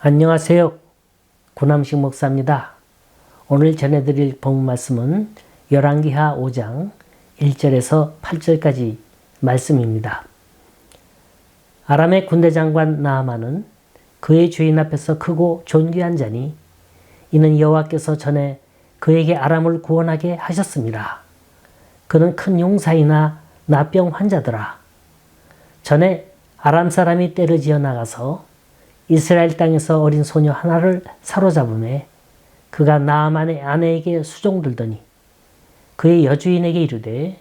안녕하세요. 구남식 목사입니다. 오늘 전해드릴 본문 말씀은 열왕기하 5장 1절에서 8절까지 말씀입니다. 아람의 군대장관 나아만은 그의 주인 앞에서 크고 존귀한 자니 이는 여호와께서 전에 그에게 아람을 구원하게 하셨습니다. 그는 큰 용사이나 나병 환자더라. 전에 아람 사람이 떼를 지어 나가서 이스라엘 땅에서 어린 소녀 하나를 사로잡음에 그가 나아만의 아내에게 수종들더니 그의 여주인에게 이르되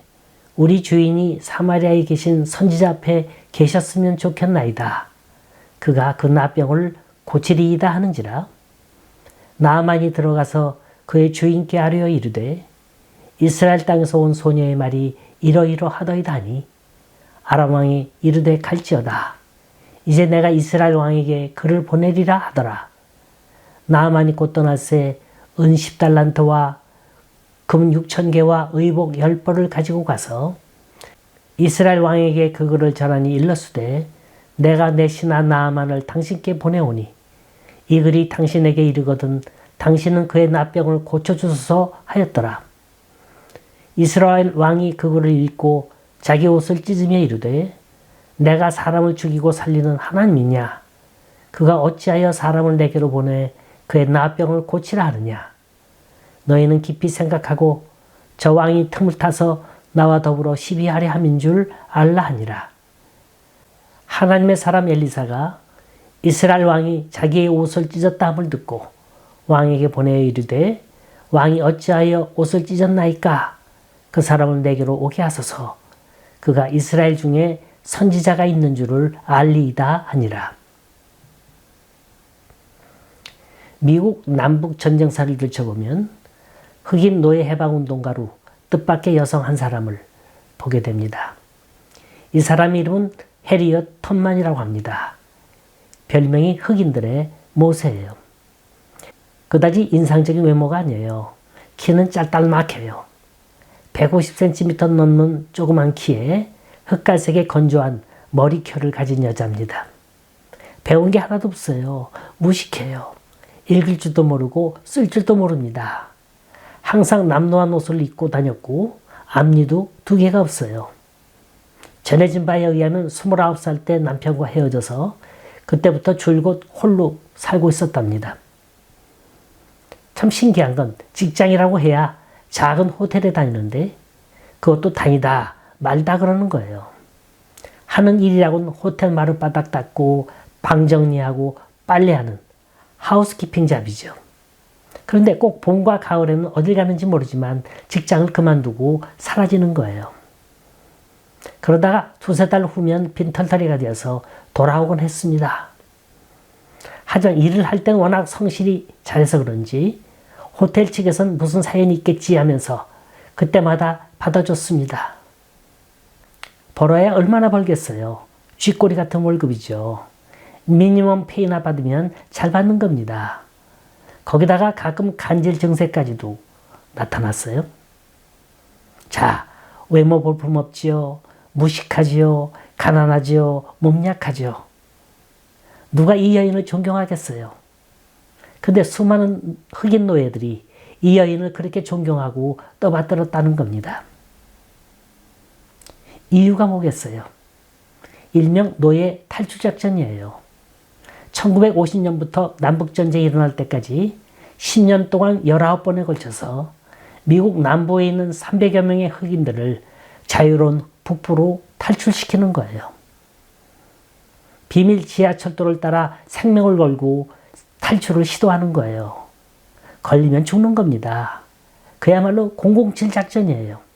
우리 주인이 사마리아에 계신 선지자 앞에 계셨으면 좋겠나이다. 그가 그 나병을 고치리이다 하는지라. 나아만이 들어가서 그의 주인께 아뢰어 이르되 이스라엘 땅에서 온 소녀의 말이 이러이러하더이다 하니 아람 왕이 이르되 갈지어다. 이제 내가 이스라엘 왕에게 그를 보내리라 하더라. 나아만이 곧 떠날새 은 10달란트와 금 6,000개와 의복 10벌을 가지고 가서 이스라엘 왕에게 그 글을 전하니 일렀으되 내가 내 신하 나아만을 당신께 보내오니 이 글이 당신에게 이르거든 당신은 그의 나병을 고쳐주소서 하였더라. 이스라엘 왕이 그 글을 읽고 자기 옷을 찢으며 이르되 내가 사람을 죽이고 살리는 하나님이냐? 그가 어찌하여 사람을 내게로 보내 그의 나병을 고치라 하느냐? 너희는 깊이 생각하고 저 왕이 틈을 타서 나와 더불어 시비하려 함인 줄 알라 하니라. 하나님의 사람 엘리사가 이스라엘 왕이 자기의 옷을 찢었다 함을 듣고 왕에게 보내어 이르되 왕이 어찌하여 옷을 찢었나이까? 그 사람을 내게로 오게 하소서. 그가 이스라엘 중에 선지자가 있는 줄을 알리이다 하니라. 미국 남북 전쟁사를 들춰보면 흑인 노예 해방운동가로 뜻밖의 여성 한 사람을 보게 됩니다. 이 사람 이름은 해리엇 턴만이라고 합니다. 별명이 흑인들의 모세예요. 그다지 인상적인 외모가 아니에요. 키는 짤딱막해요. 150cm 넘는 조그만 키에 흑갈색의 건조한 머리결을 가진 여자입니다. 배운 게 하나도 없어요. 무식해요. 읽을 줄도 모르고 쓸 줄도 모릅니다. 항상 남노한 옷을 입고 다녔고 앞니도 2개가 없어요. 전해진 바에 의하면 29살 때 남편과 헤어져서 그때부터 줄곧 홀로 살고 있었답니다. 참 신기한 건 직장이라고 해야 작은 호텔에 다니는데 그것도 다니다 말다 그러는 거예요. 하는 일이라고는 호텔 마룻바닥 닦고 방 정리하고 빨래하는 하우스키핑 잡이죠. 그런데 꼭 봄과 가을에는 어딜 가는지 모르지만 직장을 그만두고 사라지는 거예요. 그러다가 2-3달 후면 빈털터리가 되어서 돌아오곤 했습니다. 하지만 일을 할 땐 워낙 성실히 잘해서 그런지 호텔 측에선 무슨 사연이 있겠지 하면서 그때마다 받아줬습니다. 벌어야 얼마나 벌겠어요. 쥐꼬리 같은 월급이죠. 미니멈 페이나 받으면 잘 받는 겁니다. 거기다가 가끔 간질 증세까지도 나타났어요. 자, 외모 볼품 없지요. 무식하지요. 가난하지요. 몸 약하지요. 누가 이 여인을 존경하겠어요. 근데 수많은 흑인 노예들이 이 여인을 그렇게 존경하고 떠받들었다는 겁니다. 이유가 뭐겠어요? 일명 노예 탈출작전이에요. 1950년부터 남북전쟁이 일어날 때까지 10년 동안 19번에 걸쳐서 미국 남부에 있는 300여 명의 흑인들을 자유로운 북부로 탈출시키는 거예요. 비밀 지하철도를 따라 생명을 걸고 탈출을 시도하는 거예요. 걸리면 죽는 겁니다. 그야말로 007 작전이에요.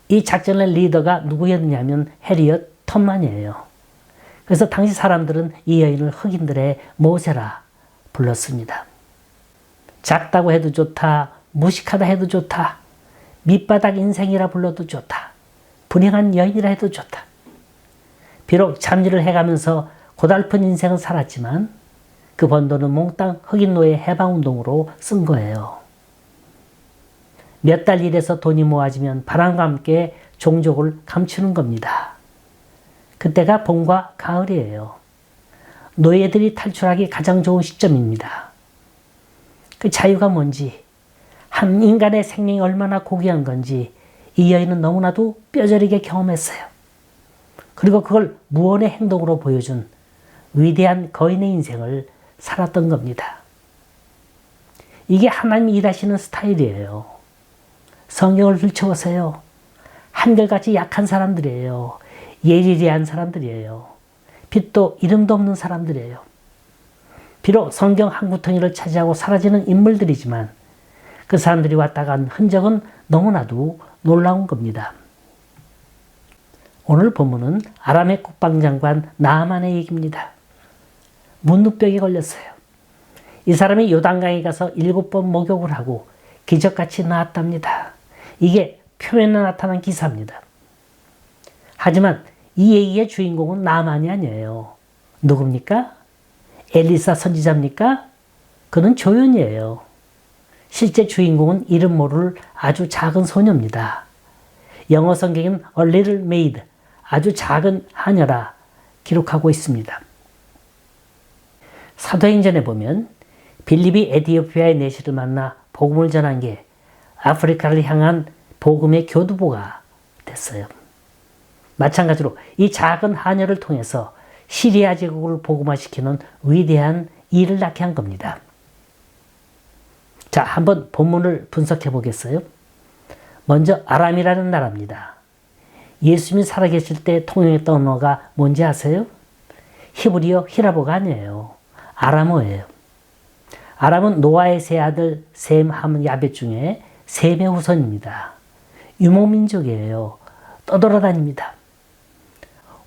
이 작전의 리더가 누구였냐면 해리엇 턴만이에요. 그래서 당시 사람들은 이 여인을 흑인들의 모세라 불렀습니다. 작다고 해도 좋다, 무식하다 해도 좋다, 밑바닥 인생이라 불러도 좋다, 불행한 여인이라 해도 좋다. 비록 잡일을 해가면서 고달픈 인생을 살았지만 그 번 돈은 몽땅 흑인 노예 해방운동으로 쓴 거예요. 몇 달 일해서 돈이 모아지면 바람과 함께 종족을 감추는 겁니다. 그때가 봄과 가을이에요. 노예들이 탈출하기 가장 좋은 시점입니다. 그 자유가 뭔지, 한 인간의 생명이 얼마나 고귀한 건지 이 여인은 너무나도 뼈저리게 경험했어요. 그리고 그걸 무언의 행동으로 보여준 위대한 거인의 인생을 살았던 겁니다. 이게 하나님이 일하시는 스타일이에요. 성경을 펼쳐보세요. 한결같이 약한 사람들이에요. 예리한 사람들이에요. 빛도 이름도 없는 사람들이에요. 비록 성경 한 구덩이를 차지하고 사라지는 인물들이지만 그 사람들이 왔다 간 흔적은 너무나도 놀라운 겁니다. 오늘 본문은 아람의 국방장관 나아만의 얘기입니다. 문둥병에 걸렸어요. 이 사람이 요단강에 가서 7번 목욕을 하고 기적같이 나았답니다. 이게 표면에 나타난 기사입니다. 하지만 이 얘기의 주인공은 나아만이 아니에요. 누굽니까? 엘리사 선지자입니까? 그는 조연이에요. 실제 주인공은 이름 모를 아주 작은 소녀입니다. 영어 성경은 A Little Maid, 아주 작은 하녀라 기록하고 있습니다. 사도행전에 보면 빌립이 에티오피아의 내시를 만나 복음을 전한 게 아프리카를 향한 복음의 교두보가 됐어요. 마찬가지로 이 작은 하녀를 통해서 시리아 제국을 복음화시키는 위대한 일을 낳게 한 겁니다. 자, 한번 본문을 분석해 보겠어요. 먼저 아람이라는 나라입니다. 예수님이 살아계실 때 통용했던 언어가 뭔지 아세요? 히브리어, 히라보가 아니에요. 아람어예요. 아람은 노아의 세 아들 셈, 함, 야벳 중에 셈의 후손입니다. 유목민족이에요. 떠돌아다닙니다.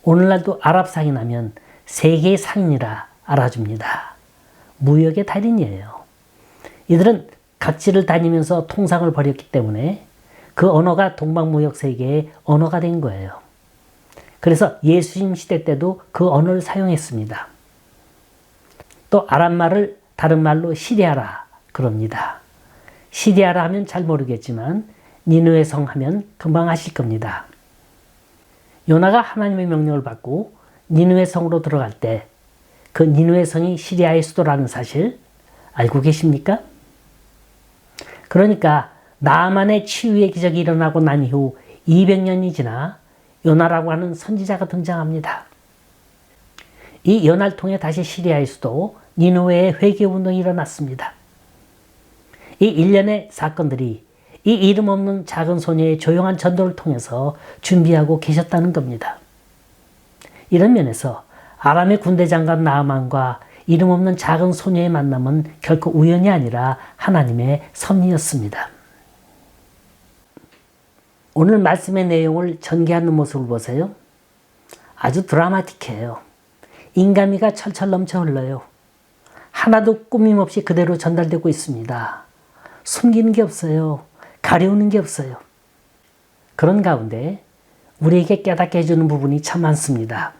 오늘날도 아랍상이 나면 세계의 상인이라 알아줍니다. 무역의 달인이에요. 이들은 각지를 다니면서 통상을 벌였기 때문에 그 언어가 동방무역 세계의 언어가 된 거예요. 그래서 예수님 시대 때도 그 언어를 사용했습니다. 또 아람말을 다른 말로 시리아라 그럽니다. 시리아라 하면 잘 모르겠지만 니느웨 성 하면 금방 아실 겁니다. 요나가 하나님의 명령을 받고 니느웨 성으로 들어갈 때 그 니느웨 성이 시리아의 수도라는 사실 알고 계십니까? 그러니까 나아만의 치유의 기적이 일어나고 난 이후 200년이 지나 요나라고 하는 선지자가 등장합니다. 이 연화를 통해 다시 시리아의 수도 니느웨의 회개운동이 일어났습니다. 이 일련의 사건들이 이 이름 없는 작은 소녀의 조용한 전도를 통해서 준비하고 계셨다는 겁니다. 이런 면에서 아람의 군대 장관 나아만과 이름 없는 작은 소녀의 만남은 결코 우연이 아니라 하나님의 섭리였습니다. 오늘 말씀의 내용을 전개하는 모습을 보세요. 아주 드라마틱해요. 인간미가 철철 넘쳐 흘러요. 하나도 꾸밈 없이 그대로 전달되고 있습니다. 숨기는 게 없어요. 가려우는 게 없어요. 그런 가운데 우리에게 깨닫게 해주는 부분이 참 많습니다.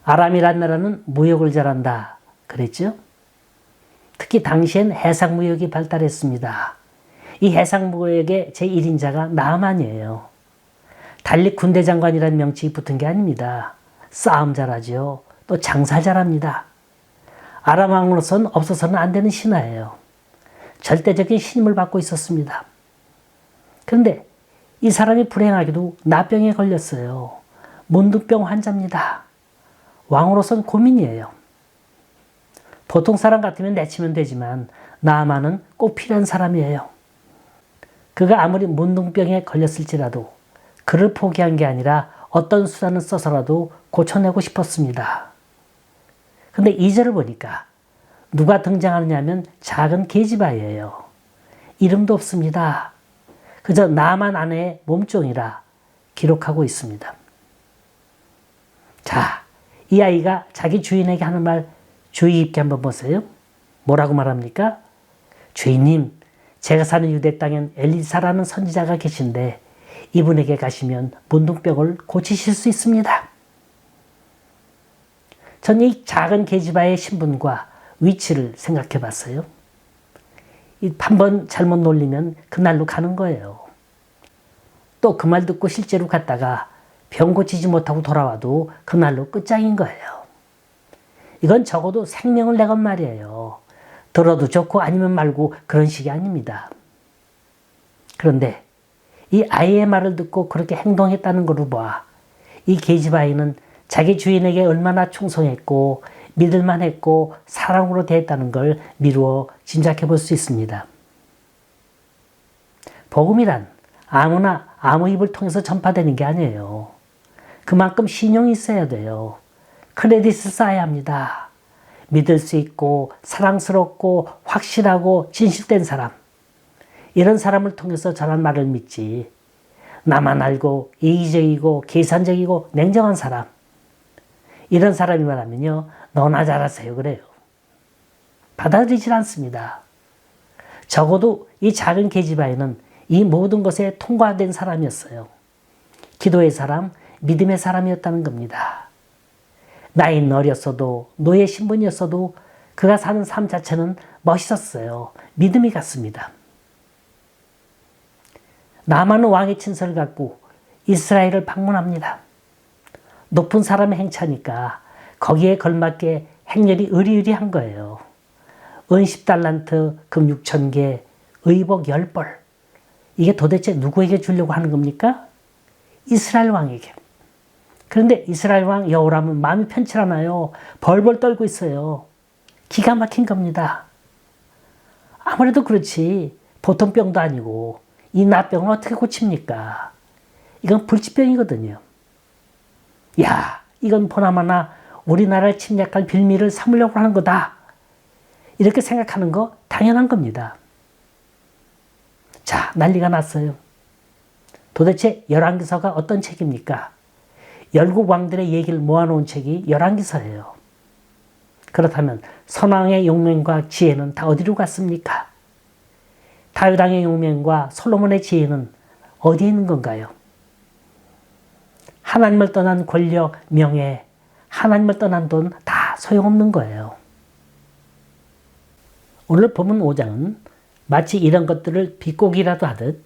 아람이란 나라는 무역을 잘한다 그랬죠? 특히 당시엔 해상무역이 발달했습니다. 이 해상무역의 제1인자가 나아만이에요. 달리 군대 장관이라는 명칭이 붙은 게 아닙니다. 싸움 잘하죠. 또 장사 잘합니다. 아람 왕으로서는 없어서는 안 되는 신하예요. 절대적인 신임을 받고 있었습니다. 그런데 이 사람이 불행하게도 나병에 걸렸어요. 문둥병 환자입니다. 왕으로서는 고민이에요. 보통 사람 같으면 내치면 되지만 나아만은 꼭 필요한 사람이에요. 그가 아무리 문둥병에 걸렸을지라도 그를 포기한 게 아니라 어떤 수단을 써서라도 고쳐내고 싶었습니다. 근데 2절을 보니까 누가 등장하느냐면 작은 계집아이예요. 이름도 없습니다. 그저 나만 아내의 몸종이라 기록하고 있습니다. 자, 이 아이가 자기 주인에게 하는 말 주의 깊게 한번 보세요. 뭐라고 말합니까? 주인님, 제가 사는 유대 땅엔 엘리사라는 선지자가 계신데 이분에게 가시면 문둥병을 고치실 수 있습니다. 전 이 작은 계집아이의 신분과 위치를 생각해 봤어요. 한번 잘못 놀리면 그날로 가는 거예요. 또 그 말 듣고 실제로 갔다가 병 고치지 못하고 돌아와도 그날로 끝장인 거예요. 이건 적어도 생명을 내건 말이에요. 들어도 좋고 아니면 말고 그런 식이 아닙니다. 그런데 이 아이의 말을 듣고 그렇게 행동했다는 것을 봐. 이 계집아이는 자기 주인에게 얼마나 충성했고 믿을만했고 사랑으로 대했다는 걸 미루어 짐작해 볼 수 있습니다. 복음이란 아무나 아무 입을 통해서 전파되는 게 아니에요. 그만큼 신용이 있어야 돼요. 크레딧을 쌓아야 합니다. 믿을 수 있고 사랑스럽고 확실하고 진실된 사람. 이런 사람을 통해서 전한 말을 믿지. 나만 알고 이기적이고 계산적이고 냉정한 사람. 이런 사람이 말하면요. 너나 잘하세요 그래요. 받아들이질 않습니다. 적어도 이 작은 계집아이는 이 모든 것에 통과된 사람이었어요. 기도의 사람, 믿음의 사람이었다는 겁니다. 나이는 어렸어도 노예 신분이었어도 그가 사는 삶 자체는 멋있었어요. 믿음이 갔습니다. 나만은 왕의 친서를 갖고 이스라엘을 방문합니다. 높은 사람의 행차니까 거기에 걸맞게 행렬이 의리의리한 거예요. 은 10달란트, 금 6,000개, 의복 10벌. 이게 도대체 누구에게 주려고 하는 겁니까? 이스라엘 왕에게. 그런데 이스라엘 왕 여호람은 마음이 편치 않아요. 벌벌 떨고 있어요. 기가 막힌 겁니다. 아무래도 그렇지. 보통 병도 아니고 이 나병을 어떻게 고칩니까? 이건 불치병이거든요. 야, 이건 보나마나 우리나라를 침략할 빌미를 삼으려고 하는 거다. 이렇게 생각하는 거 당연한 겁니다. 자, 난리가 났어요. 도대체 열왕기서가 어떤 책입니까? 열국 왕들의 얘기를 모아놓은 책이 열왕기서예요. 그렇다면 선왕의 용맹과 지혜는 다 어디로 갔습니까? 다윗 왕의 용맹과 솔로몬의 지혜는 어디에 있는 건가요? 하나님을 떠난 권력, 명예, 하나님을 떠난 돈 다 소용없는 거예요. 오늘 본문 5장은 마치 이런 것들을 비꼬기라도 하듯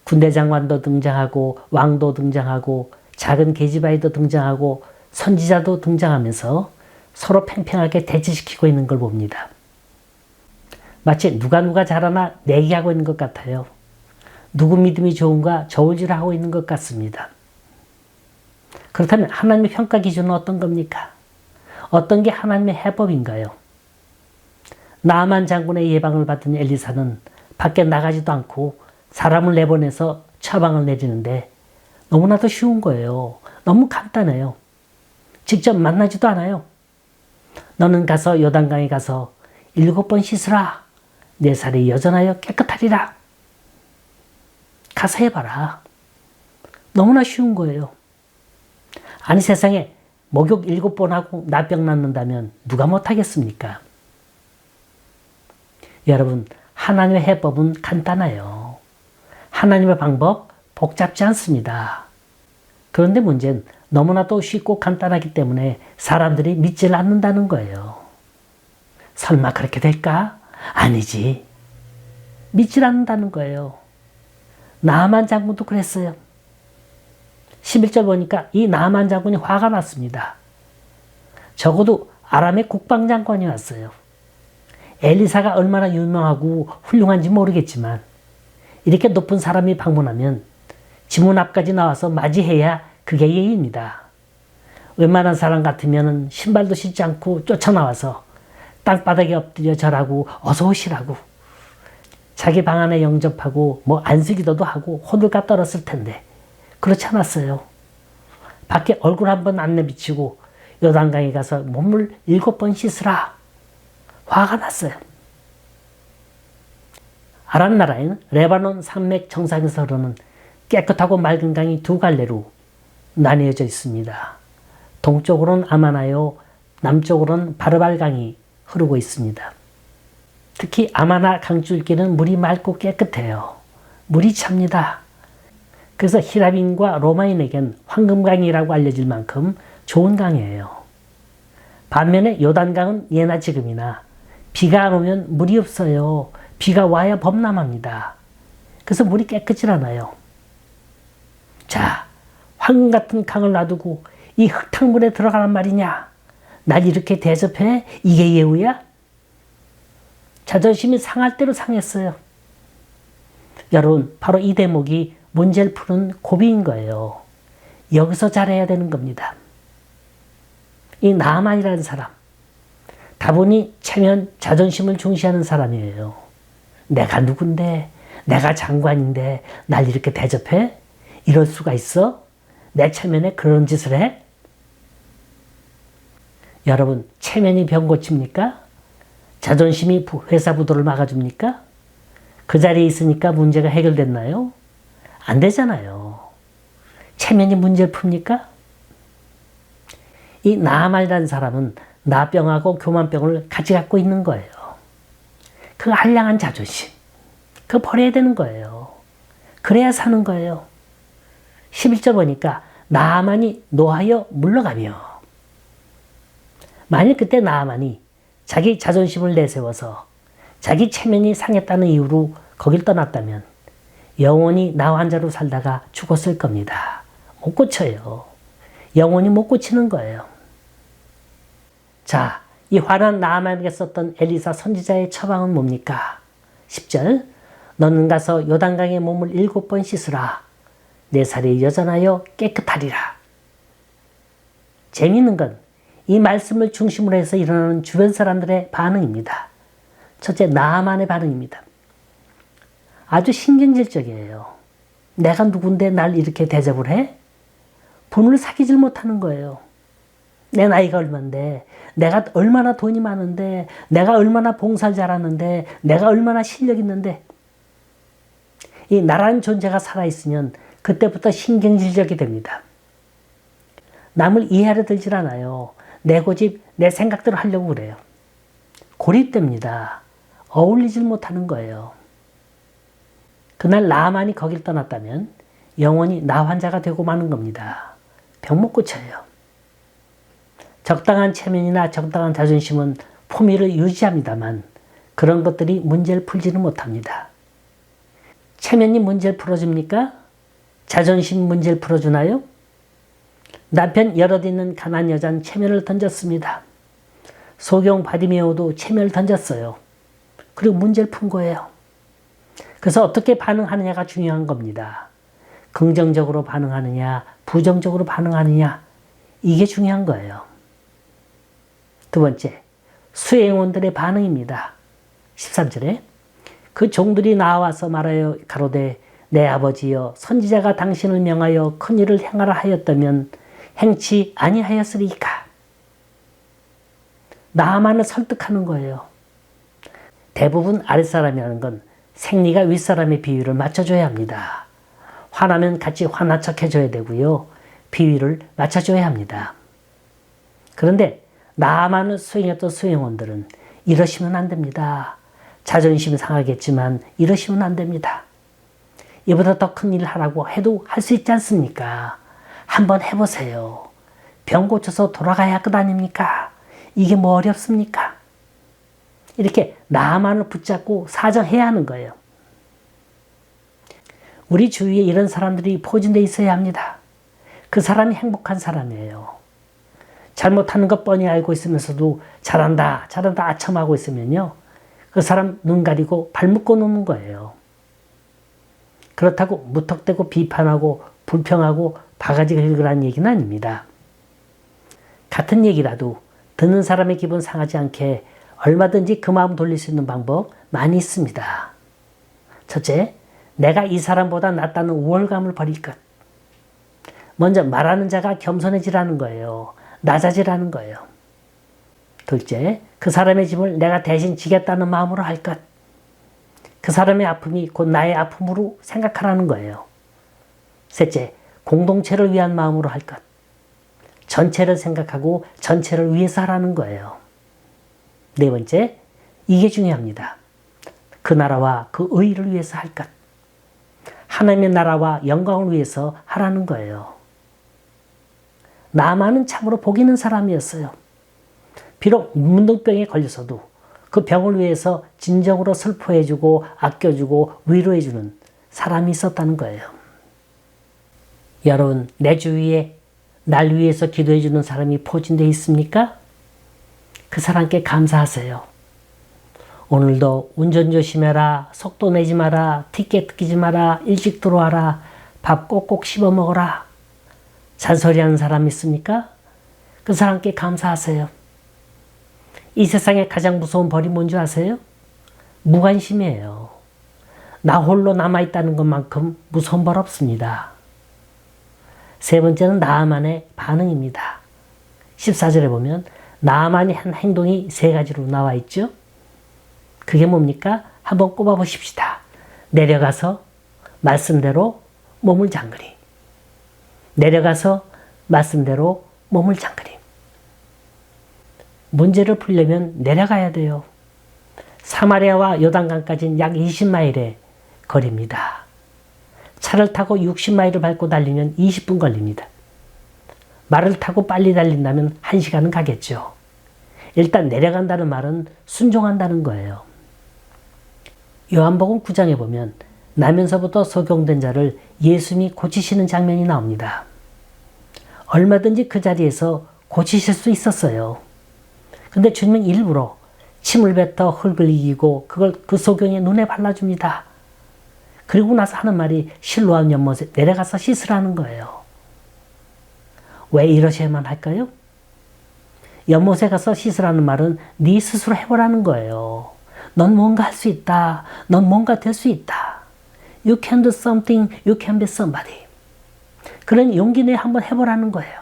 군대 장관도 등장하고 왕도 등장하고 작은 계집아이도 등장하고 선지자도 등장하면서 서로 팽팽하게 대치시키고 있는 걸 봅니다. 마치 누가 잘하나 내기하고 있는 것 같아요. 누구 믿음이 좋은가 저울질하고 있는 것 같습니다. 그렇다면 하나님의 평가 기준은 어떤 겁니까? 어떤 게 하나님의 해법인가요? 나아만 장군의 예방을 받은 엘리사는 밖에 나가지도 않고 사람을 내보내서 처방을 내리는데 너무나도 쉬운 거예요. 너무 간단해요. 직접 만나지도 않아요. 너는 가서 요단강에 가서 7번 씻으라. 내 살이 여전하여 깨끗하리라. 가서 해봐라. 너무나 쉬운 거예요. 아니 세상에 목욕 7번 하고 나병 낫는다면 누가 못하겠습니까? 여러분, 하나님의 해법은 간단해요. 하나님의 방법 복잡지 않습니다. 그런데 문제는 너무나도 쉽고 간단하기 때문에 사람들이 믿질 않는다는 거예요. 설마 그렇게 될까? 아니지. 믿질 않는다는 거예요. 나아만 장군도 그랬어요. 11절 보니까 이 나아만 장군이 화가 났습니다. 적어도 아람의 국방장관이 왔어요. 엘리사가 얼마나 유명하고 훌륭한지 모르겠지만 이렇게 높은 사람이 방문하면 지문 앞까지 나와서 맞이해야 그게 예의입니다. 웬만한 사람 같으면 신발도 신지 않고 쫓아나와서 땅바닥에 엎드려 절하고 어서 오시라고 자기 방 안에 영접하고 뭐 안수기도도 하고 호들갑 떨었을 텐데 그렇지 않았어요. 밖에 얼굴 한번 안 내비치고 요단강에 가서 몸을 7번 씻으라. 화가 났어요. 아람 나라에는 레바논 산맥 정상에서 흐르는 깨끗하고 맑은 강이 두 갈래로 나뉘어져 있습니다. 동쪽으로는 아마나요, 남쪽으로는 바르발강이 흐르고 있습니다. 특히 아마나 강줄기는 물이 맑고 깨끗해요. 물이 찹니다. 그래서 히라빈과 로마인에겐 황금강이라고 알려질 만큼 좋은 강이에요. 반면에 요단강은 예나 지금이나 비가 안 오면 물이 없어요. 비가 와야 범람합니다. 그래서 물이 깨끗질 않아요. 자, 황금 같은 강을 놔두고 이 흙탕물에 들어가란 말이냐? 날 이렇게 대접해? 이게 예우야? 자존심이 상할 대로 상했어요. 여러분, 바로 이 대목이 문제를 푸는 고비인 거예요. 여기서 잘해야 되는 겁니다. 이 나아만이라는 사람, 다분히 체면, 자존심을 중시하는 사람이에요. 내가 누군데, 내가 장관인데 날 이렇게 대접해? 이럴 수가 있어? 내 체면에 그런 짓을 해? 여러분, 체면이 병 고칩니까? 자존심이 회사 부도를 막아줍니까? 그 자리에 있으니까 문제가 해결됐나요? 안 되잖아요. 체면이 문제를 풉니까? 이 나아만이라는 사람은 나병하고 교만병을 같이 갖고 있는 거예요. 그 한량한 자존심, 그거 버려야 되는 거예요. 그래야 사는 거예요. 11절 보니까 나아만이 노하여 물러가며, 만일 그때 나아만이 자기 자존심을 내세워서 자기 체면이 상했다는 이유로 거길 떠났다면 영원히 나 환자로 살다가 죽었을 겁니다. 못 고쳐요. 영원히 못 고치는 거예요. 자, 이 화난 나아만에게 썼던 엘리사 선지자의 처방은 뭡니까? 10절, 너는 가서 요단강에 몸을 7번 씻으라. 내 살이 여전하여 깨끗하리라. 재미있는 건 이 말씀을 중심으로 해서 일어나는 주변 사람들의 반응입니다. 첫째, 나아만의 반응입니다. 아주 신경질적이에요. 내가 누군데 날 이렇게 대접을 해? 분을 사귀질 못하는 거예요. 내 나이가 얼만데, 내가 얼마나 돈이 많은데, 내가 얼마나 봉사를 잘하는데, 내가 얼마나 실력 있는데, 이 나라는 존재가 살아있으면 그때부터 신경질적이 됩니다. 남을 이해하려 들질 않아요. 내 고집, 내 생각대로 하려고 그래요. 고립됩니다. 어울리질 못하는 거예요. 그날 나만이 거길 떠났다면 영원히 나 환자가 되고 마는 겁니다. 병 못 고쳐요. 적당한 체면이나 적당한 자존심은 품위를 유지합니다만 그런 것들이 문제를 풀지는 못합니다. 체면이 문제를 풀어줍니까? 자존심 문제를 풀어주나요? 남편 여럿 있는 가난한 여자는 체면을 던졌습니다. 소경 바디메오도 체면을 던졌어요. 그리고 문제를 푼 거예요. 그래서 어떻게 반응하느냐가 중요한 겁니다. 긍정적으로 반응하느냐, 부정적으로 반응하느냐, 이게 중요한 거예요. 두 번째, 수행원들의 반응입니다. 13절에 그 종들이 나와서 말하여 가로되 내 아버지여 선지자가 당신을 명하여 큰 일을 행하라 하였다면 행치 아니하였으리까. 나만을 설득하는 거예요. 대부분 아랫사람이라는 건 생리가 윗사람의 비위를 맞춰줘야 합니다. 화나면 같이 화난 척 해줘야 되고요. 비위를 맞춰줘야 합니다. 그런데 나만을 수행했던 수행원들은 이러시면 안 됩니다. 자존심 상하겠지만 이러시면 안 됩니다. 이보다 더 큰 일을 하라고 해도 할 수 있지 않습니까? 한번 해보세요. 병 고쳐서 돌아가야 할 것 아닙니까? 이게 뭐 어렵습니까? 이렇게 나만을 붙잡고 사정해야 하는 거예요. 우리 주위에 이런 사람들이 포진되어 있어야 합니다. 그 사람이 행복한 사람이에요. 잘못하는 것 뻔히 알고 있으면서도 잘한다, 잘한다 아첨하고 있으면요. 그 사람 눈 가리고 발 묶어 놓는 거예요. 그렇다고 무턱대고 비판하고 불평하고 바가지 긁으라는 얘기는 아닙니다. 같은 얘기라도 듣는 사람의 기분 상하지 않게 얼마든지 그 마음 돌릴 수 있는 방법 많이 있습니다. 첫째, 내가 이 사람보다 낫다는 우월감을 버릴 것. 먼저 말하는 자가 겸손해지라는 거예요. 낮아지라는 거예요. 둘째, 그 사람의 짐을 내가 대신 지겠다는 마음으로 할 것. 그 사람의 아픔이 곧 나의 아픔으로 생각하라는 거예요. 셋째, 공동체를 위한 마음으로 할 것. 전체를 생각하고 전체를 위해서 하라는 거예요. 네 번째, 이게 중요합니다. 그 나라와 그 의를 위해서 할 것. 하나님의 나라와 영광을 위해서 하라는 거예요. 나만은 참으로 복 있는 사람이었어요. 비록 문둥병에 걸려서도 그 병을 위해서 진정으로 슬퍼해주고 아껴주고 위로해주는 사람이 있었다는 거예요. 여러분, 내 주위에 날 위해서 기도해주는 사람이 포진되어 있습니까? 그 사람께 감사하세요. 오늘도 운전 조심해라, 속도 내지 마라, 티켓 끼지 마라, 일찍 들어와라, 밥 꼭꼭 씹어 먹어라. 잔소리하는 사람 있습니까? 그 사람께 감사하세요. 이 세상에 가장 무서운 벌이 뭔지 아세요? 무관심이에요. 나 홀로 남아있다는 것만큼 무서운 벌 없습니다. 세 번째는 나아만의 반응입니다. 14절에 보면 나아만이 한 행동이 세 가지로 나와 있죠. 그게 뭡니까? 한번 꼽아 보십시다. 내려가서 말씀대로 몸을 잠그리. 내려가서 말씀대로 몸을 잠그리. 문제를 풀려면 내려가야 돼요. 사마리아와 요단강까지는 약 20마일의 거리입니다. 차를 타고 60마일을 밟고 달리면 20분 걸립니다. 말을 타고 빨리 달린다면 1시간은 가겠죠. 일단 내려간다는 말은 순종한다는 거예요. 요한복음 9장에 보면 나면서부터 소경된 자를 예수님이 고치시는 장면이 나옵니다. 얼마든지 그 자리에서 고치실 수 있었어요. 근데 주님은 일부러 침을 뱉어 흙을 이기고 그걸 그 소경의 눈에 발라줍니다. 그리고 나서 하는 말이 실로암 연못에 내려가서 씻으라는 거예요. 왜 이러셔야만 할까요? 연못에 가서 씻으라는 말은 네 스스로 해보라는 거예요. 넌 뭔가 할 수 있다. 넌 뭔가 될 수 있다. You can do something. You can be somebody. 그런 용기 내 한번 해보라는 거예요.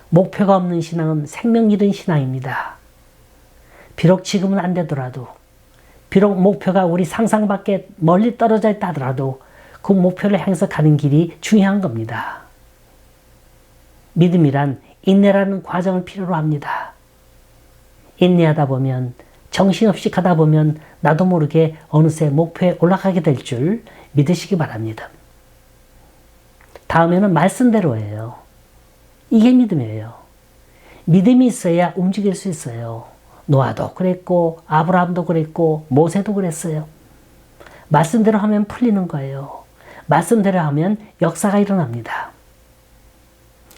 목표가 없는 신앙은 생명 잃은 신앙입니다. 비록 지금은 안 되더라도, 비록 목표가 우리 상상 밖에 멀리 떨어져 있다 하더라도 그 목표를 향해서 가는 길이 중요한 겁니다. 믿음이란 인내라는 과정을 필요로 합니다. 인내하다 보면, 정신없이 가다 보면 나도 모르게 어느새 목표에 올라가게 될 줄 믿으시기 바랍니다. 다음에는 말씀대로예요. 이게 믿음이에요. 믿음이 있어야 움직일 수 있어요. 노아도 그랬고 아브라함도 그랬고 모세도 그랬어요. 말씀대로 하면 풀리는 거예요. 말씀대로 하면 역사가 일어납니다.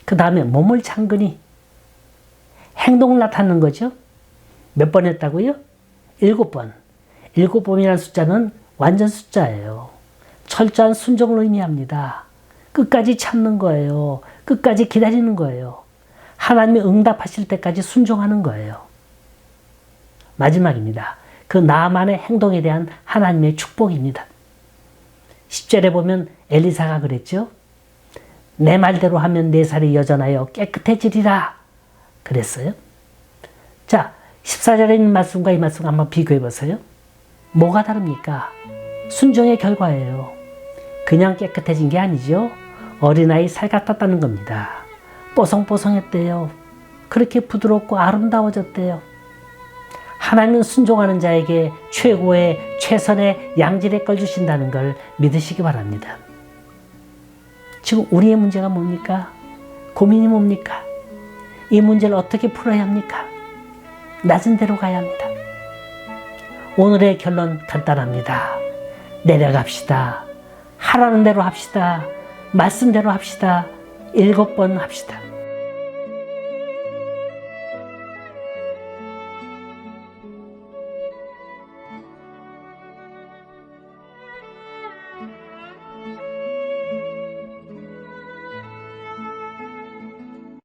그 다음에 몸을 잠그니 행동을 나타내는 거죠. 몇 번 했다고요? 7번. 7번이라는 숫자는 완전 숫자예요. 철저한 순종을 의미합니다. 끝까지 참는 거예요. 끝까지 기다리는 거예요. 하나님이 응답하실 때까지 순종하는 거예요. 마지막입니다. 그 나만의 행동에 대한 하나님의 축복입니다. 10절에 보면 엘리사가 그랬죠. 내 말대로 하면 내 살이 여전하여 깨끗해지리라 그랬어요. 자, 14절에 있는 말씀과 이 말씀 한번 비교해 보세요. 뭐가 다릅니까? 순종의 결과예요. 그냥 깨끗해진 게 아니죠. 어린아이 살 같았다는 겁니다. 뽀송뽀송했대요. 그렇게 부드럽고 아름다워졌대요. 하나님은 순종하는 자에게 최고의 최선의 양질의 걸 주신다는 걸 믿으시기 바랍니다. 지금 우리의 문제가 뭡니까? 고민이 뭡니까? 이 문제를 어떻게 풀어야 합니까? 낮은 데로 가야 합니다. 오늘의 결론 간단합니다. 내려갑시다. 하라는 대로 합시다. 말씀대로 합시다. 7번 합시다.